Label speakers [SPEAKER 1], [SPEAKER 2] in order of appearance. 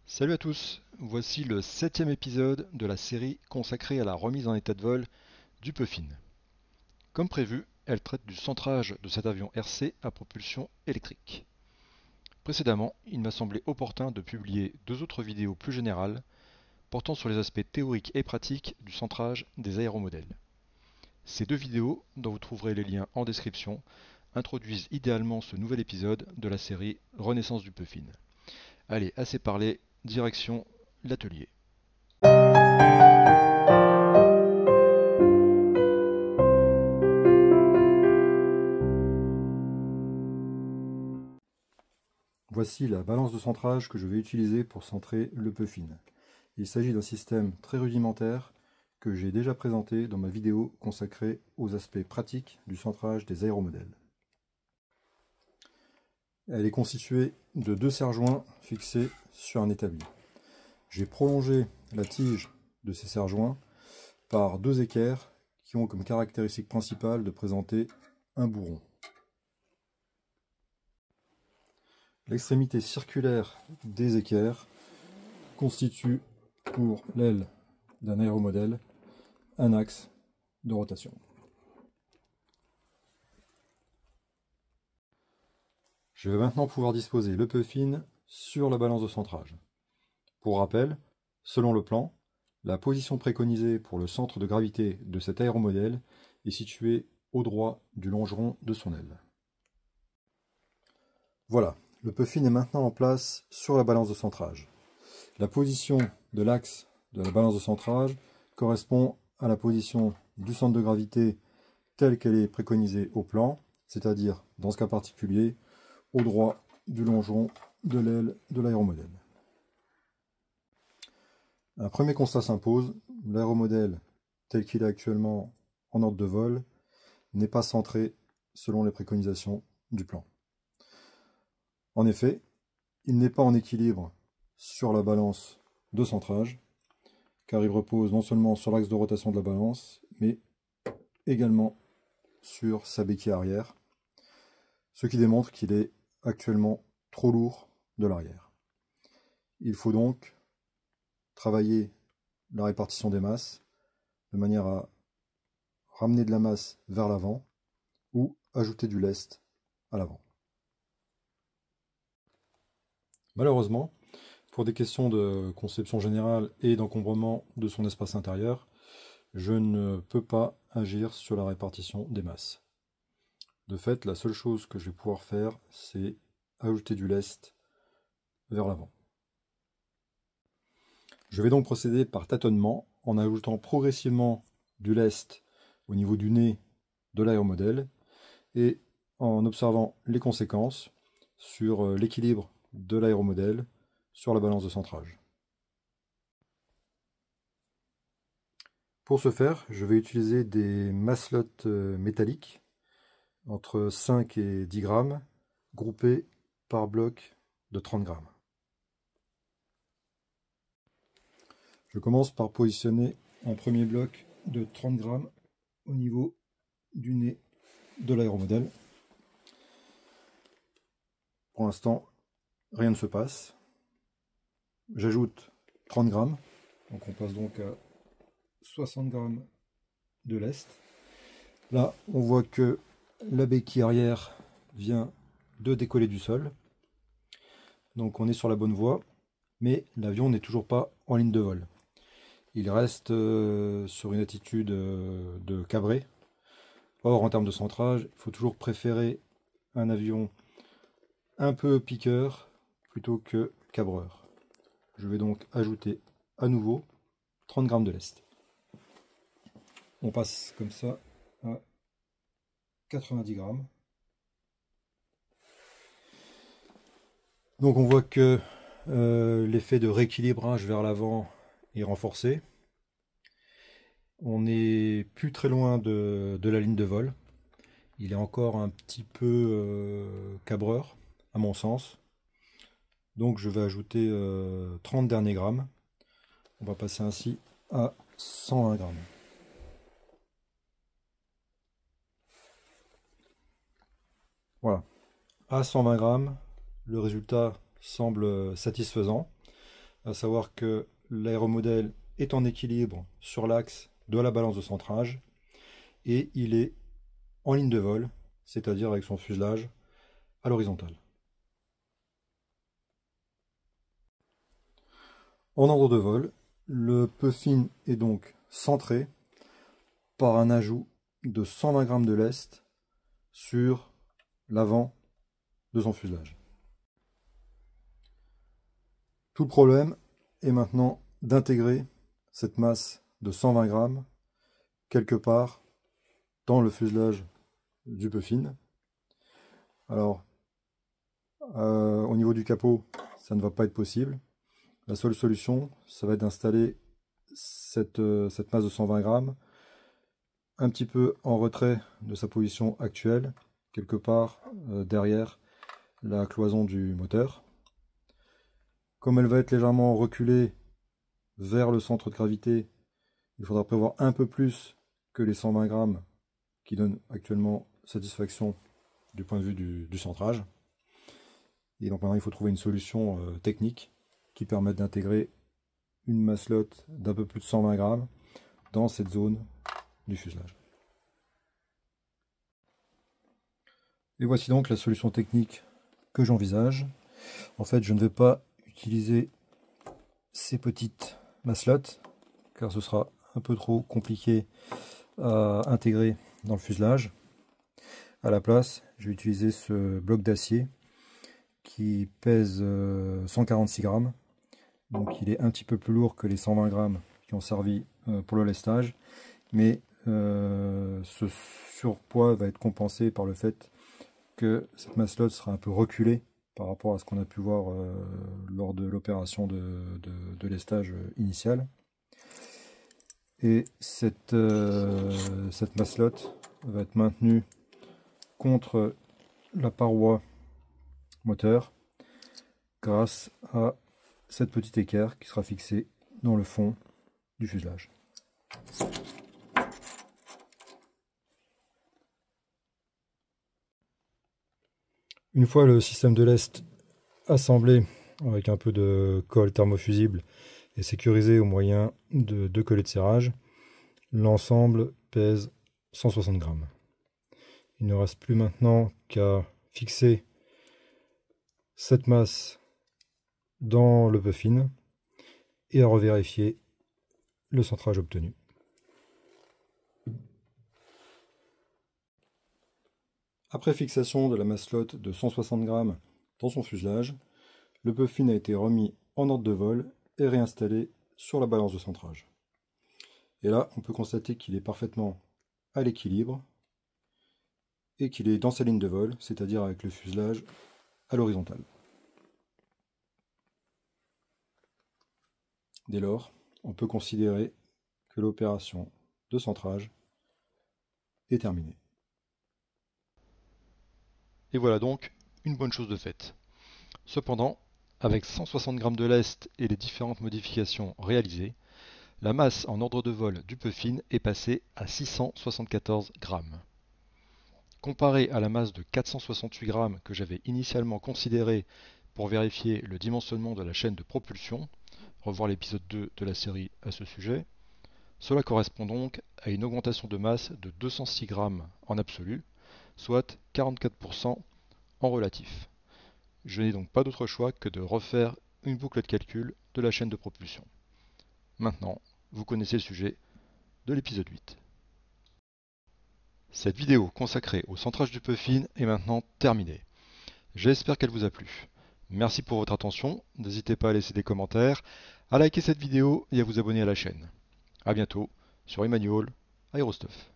[SPEAKER 1] Salut à tous, voici le septième épisode de la série consacrée à la remise en état de vol du Puffin. Comme prévu, elle traite du centrage de cet avion RC à propulsion électrique. Précédemment, il m'a semblé opportun de publier deux autres vidéos plus générales portant sur les aspects théoriques et pratiques du centrage des aéromodèles. Ces deux vidéos, dont vous trouverez les liens en description, introduisent idéalement ce nouvel épisode de la série Renaissance du Puffin. Allez, assez parlé, direction l'atelier.
[SPEAKER 2] Voici la balance de centrage que je vais utiliser pour centrer le Puffin. Il s'agit d'un système très rudimentaire que j'ai déjà présenté dans ma vidéo consacrée aux aspects pratiques du centrage des aéromodèles. Elle est constituée de deux serre-joints fixés sur un établi. J'ai prolongé la tige de ces serre-joints par deux équerres qui ont comme caractéristique principale de présenter un bourron. L'extrémité circulaire des équerres constitue pour l'aile d'un aéromodèle un axe de rotation. Je vais maintenant pouvoir disposer le Puffin sur la balance de centrage. Pour rappel, selon le plan, la position préconisée pour le centre de gravité de cet aéromodèle est située au droit du longeron de son aile. Voilà, le Puffin est maintenant en place sur la balance de centrage. La position de l'axe de la balance de centrage correspond à la position du centre de gravité telle qu'elle est préconisée au plan, c'est-à-dire, dans ce cas particulier, au droit du longeron de l'aile de l'aéromodèle. Un premier constat s'impose, l'aéromodèle tel qu'il est actuellement en ordre de vol n'est pas centré selon les préconisations du plan. En effet, il n'est pas en équilibre sur la balance de centrage, car il repose non seulement sur l'axe de rotation de la balance, mais également sur sa béquille arrière, ce qui démontre qu'il est actuellement trop lourd de l'arrière. Il faut donc travailler la répartition des masses de manière à ramener de la masse vers l'avant ou ajouter du lest à l'avant. Malheureusement, pour des questions de conception générale et d'encombrement de son espace intérieur, je ne peux pas agir sur la répartition des masses. De fait, la seule chose que je vais pouvoir faire, c'est ajouter du lest vers l'avant. Je vais donc procéder par tâtonnement en ajoutant progressivement du lest au niveau du nez de l'aéromodèle et en observant les conséquences sur l'équilibre de l'aéromodèle sur la balance de centrage. Pour ce faire, je vais utiliser des masselottes métalliques entre 5 et 10 grammes, groupées par bloc de 30 grammes. Je commence par positionner un premier bloc de 30 grammes au niveau du nez de l'aéromodèle. Pour l'instant, rien ne se passe. J'ajoute 30 grammes, donc on passe donc à 60 grammes de lest. Là, on voit que la béquille arrière vient de décoller du sol. Donc on est sur la bonne voie, mais l'avion n'est toujours pas en ligne de vol. Il reste sur une attitude de cabré. Or, en termes de centrage, il faut toujours préférer un avion un peu piqueur plutôt que cabreur. Je vais donc ajouter à nouveau 30 grammes de lest. On passe comme ça à 90 grammes. Donc on voit que l'effet de rééquilibrage vers l'avant est renforcé. On n'est plus très loin de la ligne de vol. Il est encore un petit peu cabreur, à mon sens. Donc je vais ajouter 30 derniers grammes. On va passer ainsi à 120 grammes. Voilà. À 120 grammes, le résultat semble satisfaisant. à savoir que l'aéromodèle est en équilibre sur l'axe de la balance de centrage et il est en ligne de vol, c'est-à-dire avec son fuselage à l'horizontale. En ordre de vol, le Puffin est donc centré par un ajout de 120 grammes de lest sur l'avant de son fuselage. Tout le problème est maintenant d'intégrer cette masse de 120 grammes quelque part dans le fuselage du Puffin. Alors, au niveau du capot, ça ne va pas être possible. La seule solution, ça va être d'installer cette masse de 120 grammes un petit peu en retrait de sa position actuelle, quelque part derrière la cloison du moteur. Comme elle va être légèrement reculée vers le centre de gravité, il faudra prévoir un peu plus que les 120 grammes qui donnent actuellement satisfaction du point de vue du centrage. Et donc maintenant il faut trouver une solution technique qui permette d'intégrer une masselotte d'un peu plus de 120 grammes dans cette zone du fuselage. Et voici donc la solution technique que j'envisage. En fait, je ne vais pas utiliser ces petites masselottes car ce sera un peu trop compliqué à intégrer dans le fuselage. À la place, je vais utiliser ce bloc d'acier qui pèse 146 grammes. Donc il est un petit peu plus lourd que les 120 grammes qui ont servi pour le lestage, mais ce surpoids va être compensé par le fait que cette masselotte sera un peu reculée par rapport à ce qu'on a pu voir lors de l'opération de lestage initial. Et cette masselotte va être maintenue contre la paroi moteur grâce à cette petite équerre qui sera fixée dans le fond du fuselage. Une fois le système de lest assemblé avec un peu de colle thermofusible et sécurisé au moyen de 2 collets de serrage, l'ensemble pèse 160 grammes. Il ne reste plus maintenant qu'à fixer cette masse dans le Puffin et à revérifier le centrage obtenu. Après fixation de la masselotte de 160 grammes dans son fuselage, le Puffin a été remis en ordre de vol et réinstallé sur la balance de centrage. Et là, on peut constater qu'il est parfaitement à l'équilibre et qu'il est dans sa ligne de vol, c'est-à-dire avec le fuselage à l'horizontale. Dès lors, on peut considérer que l'opération de centrage est terminée.
[SPEAKER 1] Et voilà donc une bonne chose de faite. Cependant, avec 160 grammes de lest et les différentes modifications réalisées, la masse en ordre de vol du Puffin est passée à 674 grammes. Comparé à la masse de 468 grammes que j'avais initialement considérée pour vérifier le dimensionnement de la chaîne de propulsion, revoir l'épisode 2 de la série à ce sujet, cela correspond donc à une augmentation de masse de 206 grammes en absolu, soit 44% en relatif. Je n'ai donc pas d'autre choix que de refaire une boucle de calcul de la chaîne de propulsion. Maintenant, vous connaissez le sujet de l'épisode 8. Cette vidéo consacrée au centrage du Puffin est maintenant terminée. J'espère qu'elle vous a plu. Merci pour votre attention, n'hésitez pas à laisser des commentaires, à liker cette vidéo et à vous abonner à la chaîne. A bientôt sur Emmanuel Aerostuff.